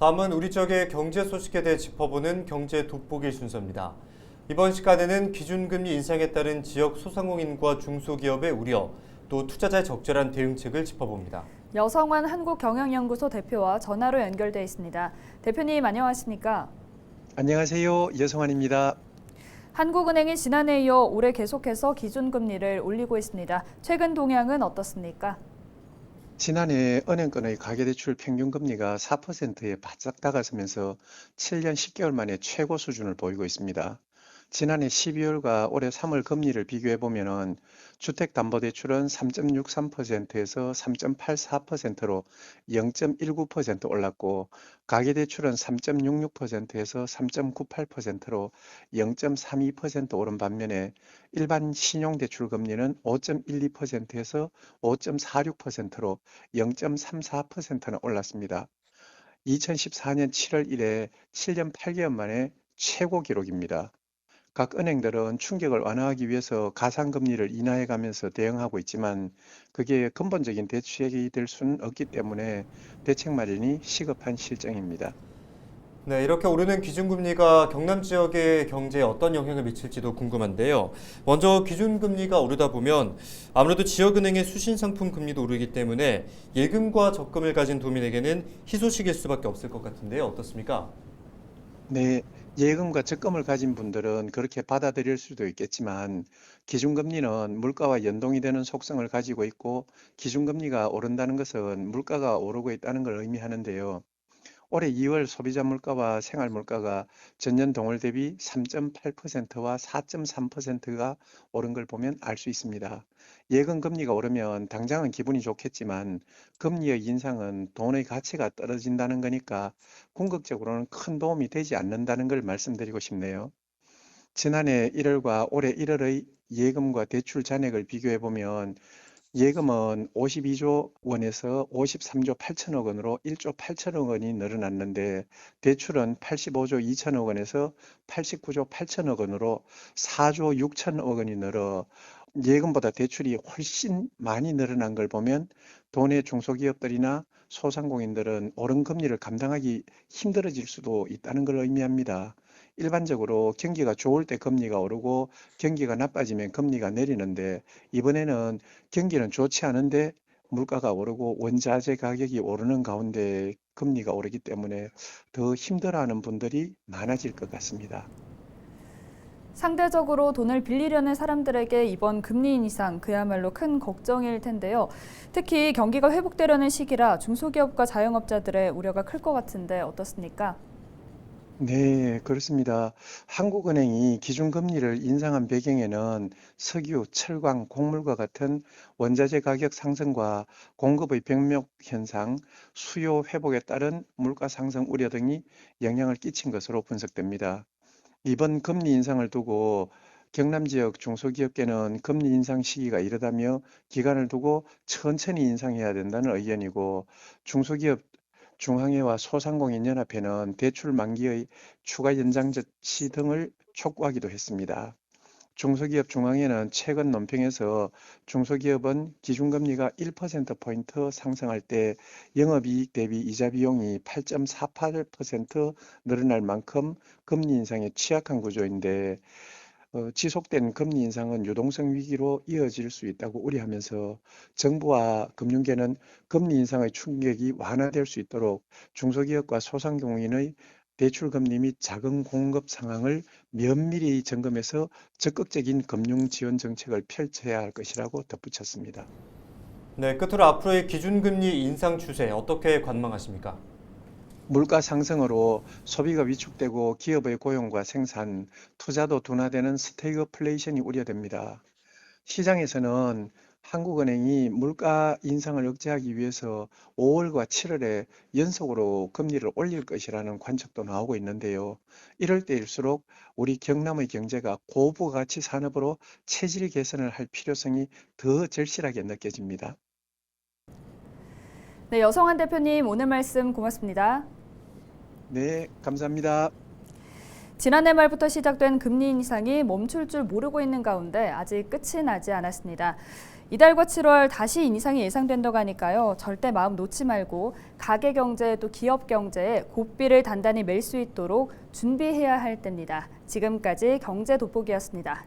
다음은 우리 지역의 경제 소식에 대해 짚어보는 경제 돋보기 순서입니다. 이번 시간에는 기준금리 인상에 따른 지역 소상공인과 중소기업의 우려, 또 투자자의 적절한 대응책을 짚어봅니다. 여성환 한국경영연구소 대표와 전화로 연결돼 있습니다. 대표님 안녕하십니까? 안녕하세요. 여성환입니다. 한국은행이 지난해 이어 올해 계속해서 기준금리를 올리고 있습니다. 최근 동향은 어떻습니까? 지난해 은행권의 가계대출 평균금리가 4%에 바짝 다가서면서 7년 10개월 만에 최고 수준을 보이고 있습니다. 지난해 12월과 올해 3월 금리를 비교해 보면은 주택담보대출은 3.63%에서 3.84%로 0.19% 올랐고, 가계대출은 3.66%에서 3.98%로 0.32% 오른 반면에 일반 신용대출 금리는 5.12%에서 5.46%로 0.34%는 올랐습니다. 2014년 7월 이래 7년 8개월 만에 최고 기록입니다. 각 은행들은 충격을 완화하기 위해서 가상금리를 인하해 가면서 대응하고 있지만 그게 근본적인 대책이 될 수는 없기 때문에 대책 마련이 시급한 실정입니다. 네, 이렇게 오르는 기준금리가 경남 지역의 경제에 어떤 영향을 미칠지도 궁금한데요. 먼저 기준금리가 오르다 보면 아무래도 지역은행의 수신상품 금리도 오르기 때문에 예금과 적금을 가진 도민에게는 희소식일 수밖에 없을 것 같은데요. 어떻습니까? 네, 예금과 적금을 가진 분들은 그렇게 받아들일 수도 있겠지만 기준금리는 물가와 연동이 되는 속성을 가지고 있고, 기준금리가 오른다는 것은 물가가 오르고 있다는 걸 의미하는데요. 올해 2월 소비자 물가와 생활 물가가 전년 동월 대비 3.8%와 4.3%가 오른 걸 보면 알 수 있습니다. 예금 금리가 오르면 당장은 기분이 좋겠지만 금리의 인상은 돈의 가치가 떨어진다는 거니까 궁극적으로는 큰 도움이 되지 않는다는 걸 말씀드리고 싶네요. 지난해 1월과 올해 1월의 예금과 대출 잔액을 비교해 보면 예금은 52조 원에서 53조 8천억 원으로 1조 8천억 원이 늘어났는데, 대출은 85조 2천억 원에서 89조 8천억 원으로 4조 6천억 원이 늘어 예금보다 대출이 훨씬 많이 늘어난 걸 보면 도내 중소기업들이나 소상공인들은 오른 금리를 감당하기 힘들어질 수도 있다는 걸 의미합니다. 일반적으로 경기가 좋을 때 금리가 오르고 경기가 나빠지면 금리가 내리는데, 이번에는 경기는 좋지 않은데 물가가 오르고 원자재 가격이 오르는 가운데 금리가 오르기 때문에 더 힘들어하는 분들이 많아질 것 같습니다. 상대적으로 돈을 빌리려는 사람들에게 이번 금리 인상 그야말로 큰 걱정일 텐데요. 특히 경기가 회복되려는 시기라 중소기업과 자영업자들의 우려가 클 것 같은데 어떻습니까? 네, 그렇습니다. 한국은행이 기준금리를 인상한 배경에는 석유, 철강, 곡물과 같은 원자재 가격 상승과 공급의 병목 현상, 수요 회복에 따른 물가 상승 우려 등이 영향을 끼친 것으로 분석됩니다. 이번 금리 인상을 두고 경남 지역 중소기업계는 금리 인상 시기가 이르다며 기간을 두고 천천히 인상해야 된다는 의견이고, 중소기업 중앙회와 소상공인연합회는 대출 만기의 추가 연장 조치 등을 촉구하기도 했습니다. 중소기업 중앙회는 최근 논평에서 중소기업은 기준금리가 1%포인트 상승할 때 영업이익 대비 이자 비용이 8.48% 늘어날 만큼 금리 인상에 취약한 구조인데, 지속된 금리 인상은 유동성 위기로 이어질 수 있다고 우려하면서 정부와 금융계는 금리 인상의 충격이 완화될 수 있도록 중소기업과 소상공인의 대출 금리 및 자금 공급 상황을 면밀히 점검해서 적극적인 금융 지원 정책을 펼쳐야 할 것이라고 덧붙였습니다. 네, 끝으로 앞으로의 기준금리 인상 추세 어떻게 관망하십니까? 물가 상승으로 소비가 위축되고 기업의 고용과 생산, 투자도 둔화되는 스태그플레이션이 우려됩니다. 시장에서는 한국은행이 물가 인상을 억제하기 위해서 5월과 7월에 연속으로 금리를 올릴 것이라는 관측도 나오고 있는데요. 이럴 때일수록 우리 경남의 경제가 고부가치 산업으로 체질 개선을 할 필요성이 더 절실하게 느껴집니다. 네, 여성환 대표님 오늘 말씀 고맙습니다. 네, 감사합니다. 지난해 말부터 시작된 금리 인상이 멈출 줄 모르고 있는 가운데 아직 끝이 나지 않았습니다. 이달과 7월 다시 인상이 예상된다고 하니까요. 절대 마음 놓지 말고 가계 경제 또 기업 경제에 고삐를 단단히 맬 수 있도록 준비해야 할 때입니다. 지금까지 경제 돋보기였습니다.